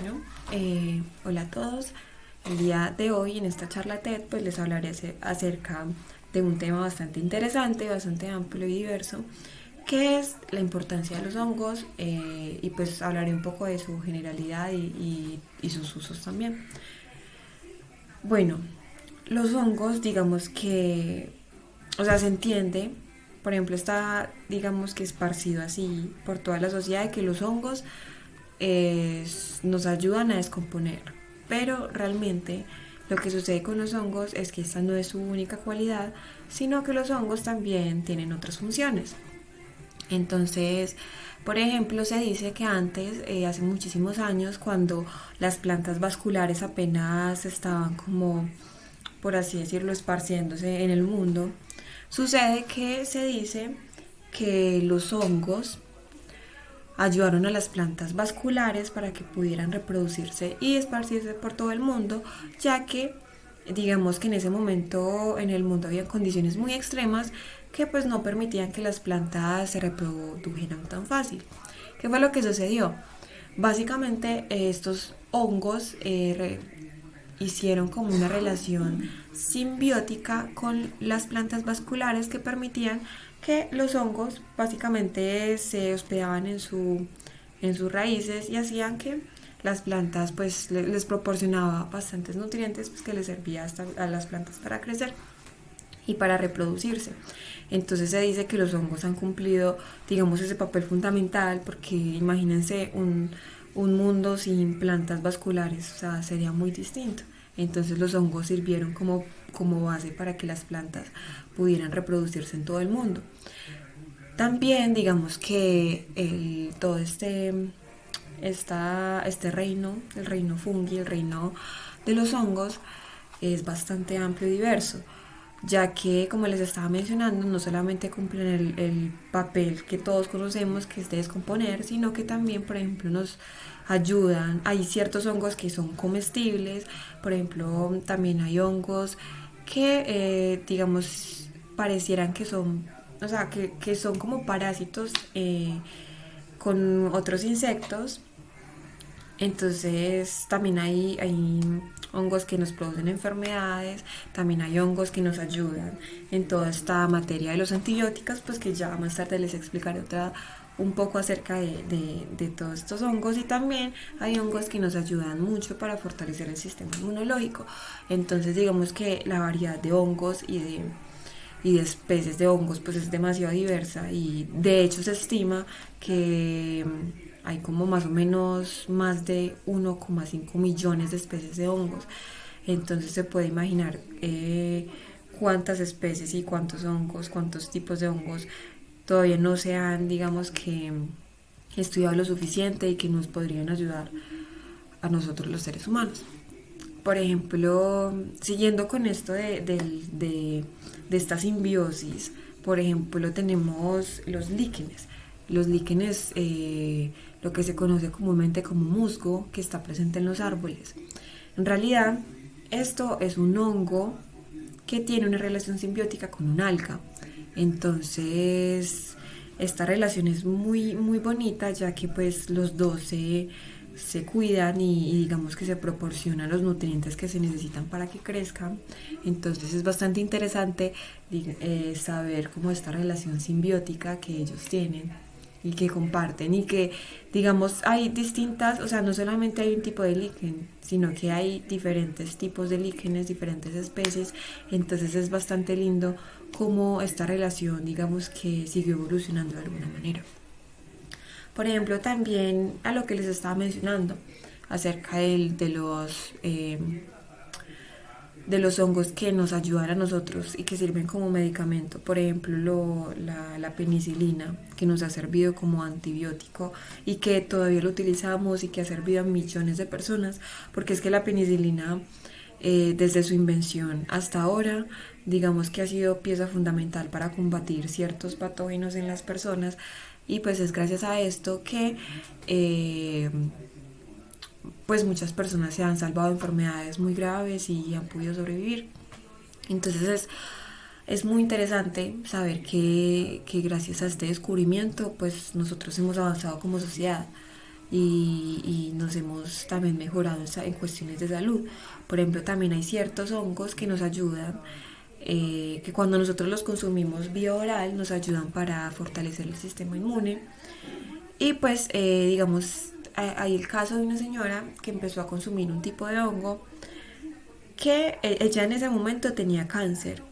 Bueno, hola a todos. El día de hoy en esta charla TED pues les hablaré acerca de un tema bastante interesante, bastante amplio y diverso, que es la importancia de los hongos y pues hablaré un poco de su generalidad y sus usos también. Bueno, los hongos digamos que, o sea, se entiende, por ejemplo, está digamos que esparcido así por toda la sociedad que los hongos nos ayudan a descomponer. Pero realmente lo que sucede con los hongos es que esta no es su única cualidad, sino que los hongos también tienen otras funciones. Entonces, por ejemplo, se dice que antes, hace muchísimos años, cuando las plantas vasculares apenas estaban como, por así decirlo, esparciéndose en el mundo, sucede que se dice que los hongos ayudaron a las plantas vasculares para que pudieran reproducirse y esparcirse por todo el mundo, ya que digamos que en ese momento en el mundo había condiciones muy extremas que pues no permitían que las plantas se reprodujeran tan fácil. ¿Qué fue lo que sucedió? Básicamente estos hongos hicieron como una relación simbiótica con las plantas vasculares que permitían que los hongos básicamente se hospedaban en sus raíces y hacían que las plantas pues les proporcionaba bastantes nutrientes pues, que les servía hasta a las plantas para crecer y para reproducirse. Entonces se dice que los hongos han cumplido, digamos, ese papel fundamental porque imagínense un mundo sin plantas vasculares, o sea, sería muy distinto. Entonces los hongos sirvieron como base para que las plantas pudieran reproducirse en todo el mundo. También digamos que todo este reino, el reino fungi, el reino de los hongos, es bastante amplio y diverso, ya que, como les estaba mencionando, no solamente cumplen el papel que todos conocemos, que es de descomponer, sino que también, por ejemplo, nos ayudan. Hay ciertos hongos que son comestibles, por ejemplo, también hay hongos que, digamos, parecieran que son, o sea, que son como parásitos con otros insectos. Entonces también hay hongos que nos producen enfermedades, también hay hongos que nos ayudan en toda esta materia de los antibióticos, pues que ya más tarde les explicaré un poco acerca de todos estos hongos, y también hay hongos que nos ayudan mucho para fortalecer el sistema inmunológico. Entonces digamos que la variedad de hongos y de especies de hongos pues es demasiado diversa, y de hecho se estima que hay como más o menos más de 1,5 millones de especies de hongos. Entonces se puede imaginar cuántas especies y cuántos hongos, cuántos tipos de hongos todavía no se han, digamos que, estudiado lo suficiente y que nos podrían ayudar a nosotros los seres humanos. Por ejemplo, siguiendo con esto de esta simbiosis, por ejemplo, tenemos los líquenes. Los líquenes, lo que se conoce comúnmente como musgo, que está presente en los árboles. En realidad, esto es un hongo que tiene una relación simbiótica con un alga. Entonces, esta relación es muy, muy bonita, ya que pues los dos se cuidan y digamos que se proporcionan los nutrientes que se necesitan para que crezcan. Entonces es bastante interesante saber cómo esta relación simbiótica que ellos tienen y que comparten, y que digamos hay distintas, o sea, no solamente hay un tipo de líquen, sino que hay diferentes tipos de líquenes, diferentes especies. Entonces es bastante lindo cómo esta relación digamos que siguió evolucionando de alguna manera. Por ejemplo, también a lo que les estaba mencionando acerca de los hongos que nos ayudan a nosotros y que sirven como medicamento. Por ejemplo, la penicilina, que nos ha servido como antibiótico y que todavía lo utilizamos y que ha servido a millones de personas, porque es que la penicilina, desde su invención hasta ahora, digamos que ha sido pieza fundamental para combatir ciertos patógenos en las personas, y pues es gracias a esto que pues muchas personas se han salvado de enfermedades muy graves y han podido sobrevivir. Entonces es muy interesante saber que gracias a este descubrimiento pues nosotros hemos avanzado como sociedad. y nos hemos también mejorado en cuestiones de salud. Por ejemplo, también hay ciertos hongos que nos ayudan, que cuando nosotros los consumimos vía oral nos ayudan para fortalecer el sistema inmune. Y pues digamos, hay el caso de una señora que empezó a consumir un tipo de hongo que ella en ese momento tenía cáncer.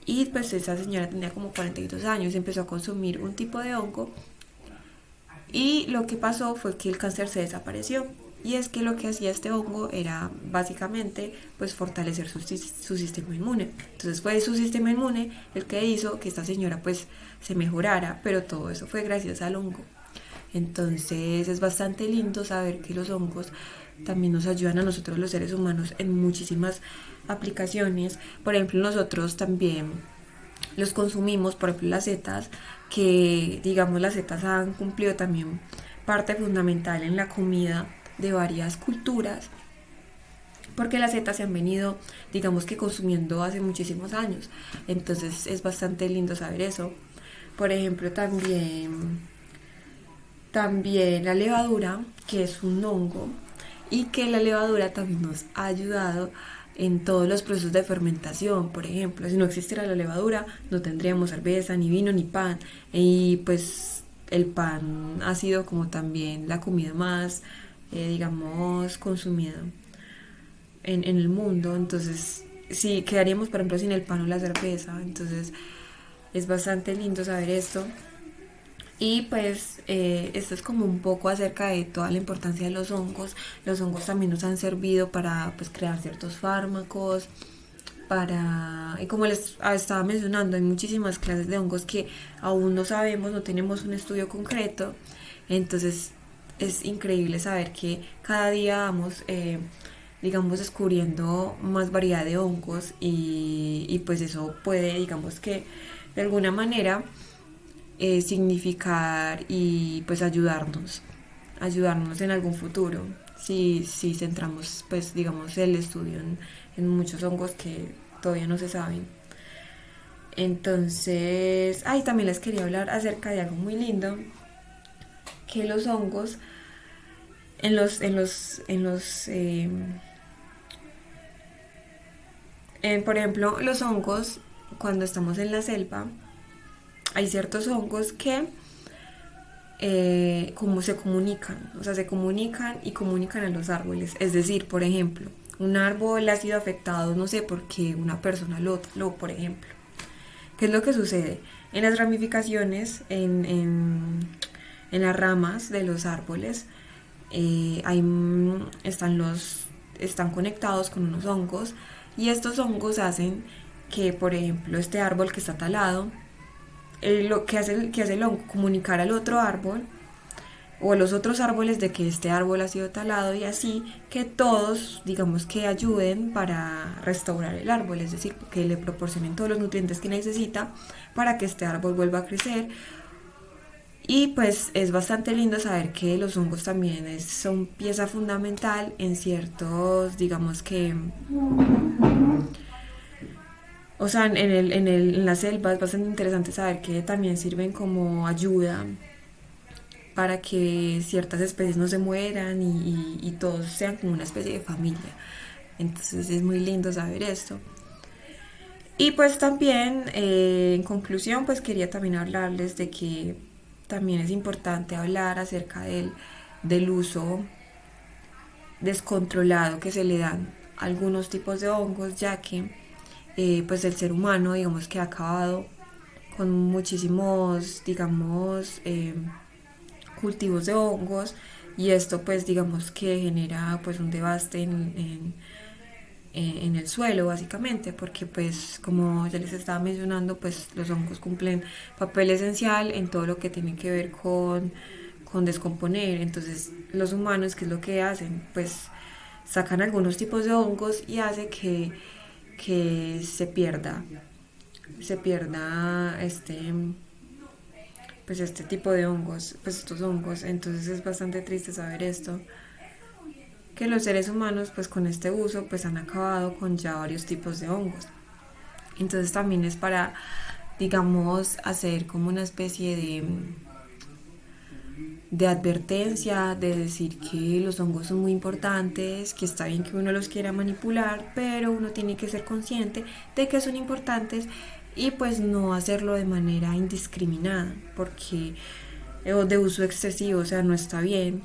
Y pues esa señora tenía como 42 años, empezó a consumir un tipo de hongo y lo que pasó fue que el cáncer se desapareció. Y es que lo que hacía este hongo era básicamente pues fortalecer su sistema inmune. Entonces fue su sistema inmune el que hizo que esta señora pues se mejorara, pero todo eso fue gracias al hongo. Entonces es bastante lindo saber que los hongos también nos ayudan a nosotros los seres humanos en muchísimas aplicaciones. Por ejemplo, nosotros también los consumimos, por ejemplo las setas, que digamos las setas han cumplido también parte fundamental en la comida de varias culturas, porque las setas se han venido, digamos que consumiendo hace muchísimos años. Entonces es bastante lindo saber eso. Por ejemplo, también la levadura, que es un hongo, y que la levadura también nos ha ayudado en todos los procesos de fermentación. Por ejemplo, si no existiera la levadura, no tendríamos cerveza, ni vino, ni pan. Y pues el pan ha sido como también la comida más, digamos, consumida en el mundo. Entonces, sí, quedaríamos, por ejemplo, sin el pan o la cerveza. Entonces, es bastante lindo saber esto. Y pues esto es como un poco acerca de toda la importancia de los hongos. Los hongos también nos han servido para pues crear ciertos fármacos, y como les estaba mencionando, hay muchísimas clases de hongos que aún no sabemos, no tenemos un estudio concreto. Entonces es increíble saber que cada día vamos, digamos, descubriendo más variedad de hongos y pues eso puede, digamos que de alguna manera significar y pues ayudarnos en algún futuro, si centramos pues digamos el estudio en muchos hongos que todavía no se saben. Entonces, también les quería hablar acerca de algo muy lindo, que los hongos por ejemplo, los hongos cuando estamos en la selva, hay ciertos hongos que como se comunican, o sea, se comunican y comunican a los árboles. Es decir, por ejemplo, un árbol ha sido afectado, no sé, porque una persona por ejemplo. ¿Qué es lo que sucede? En las ramificaciones, en las ramas de los árboles, están conectados con unos hongos y estos hongos hacen que, por ejemplo, este árbol que está talado, lo que hace el hongo, comunicar al otro árbol o a los otros árboles de que este árbol ha sido talado y así que todos, digamos, que ayuden para restaurar el árbol, es decir, que le proporcionen todos los nutrientes que necesita para que este árbol vuelva a crecer. Y pues es bastante lindo saber que los hongos también son pieza fundamental en ciertos, digamos que, o sea, en la selva es bastante interesante saber que también sirven como ayuda para que ciertas especies no se mueran y todos sean como una especie de familia. Entonces es muy lindo saber esto. Y pues también, en conclusión, pues quería también hablarles de que también es importante hablar acerca del uso descontrolado que se le dan a algunos tipos de hongos, ya que pues el ser humano, digamos, que ha acabado con muchísimos, digamos, cultivos de hongos, y esto pues digamos que genera pues un devaste en el suelo básicamente, porque pues como ya les estaba mencionando, pues los hongos cumplen papel esencial en todo lo que tiene que ver con descomponer. Entonces los humanos, ¿qué es lo que hacen? Pues sacan algunos tipos de hongos y hace que se pierda pues este tipo de hongos, pues estos hongos. Entonces es bastante triste saber esto, que los seres humanos pues con este uso pues han acabado con ya varios tipos de hongos. Entonces también es para, digamos, hacer como una especie de advertencia, de decir que los hongos son muy importantes, que está bien que uno los quiera manipular, pero uno tiene que ser consciente de que son importantes y pues no hacerlo de manera indiscriminada, porque o de uso excesivo, o sea, no está bien.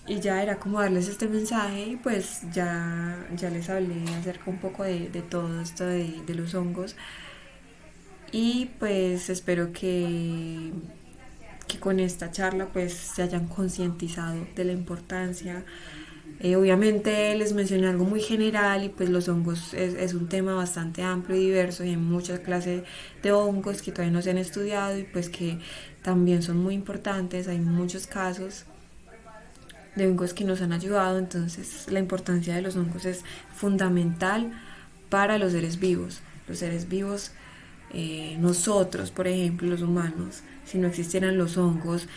Y ya era como darles este mensaje y pues ya les hablé acerca un poco de todo esto de los hongos y pues espero que con esta charla pues se hayan concientizado de la importancia. Obviamente les mencioné algo muy general y pues los hongos es un tema bastante amplio y diverso y hay muchas clases de hongos que todavía no se han estudiado y pues que también son muy importantes, hay muchos casos de hongos que nos han ayudado, entonces la importancia de los hongos es fundamental para los seres vivos. Los seres vivos, nosotros, por ejemplo, los humanos, si no existieran los hongos,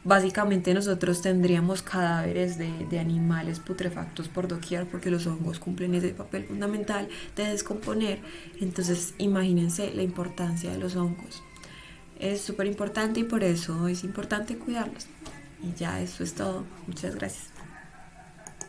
básicamente nosotros tendríamos cadáveres de animales putrefactos por doquier porque los hongos cumplen ese papel fundamental de descomponer. Entonces imagínense la importancia de los hongos. Es súper importante y por eso es importante cuidarlos. Y ya eso es todo. Muchas gracias.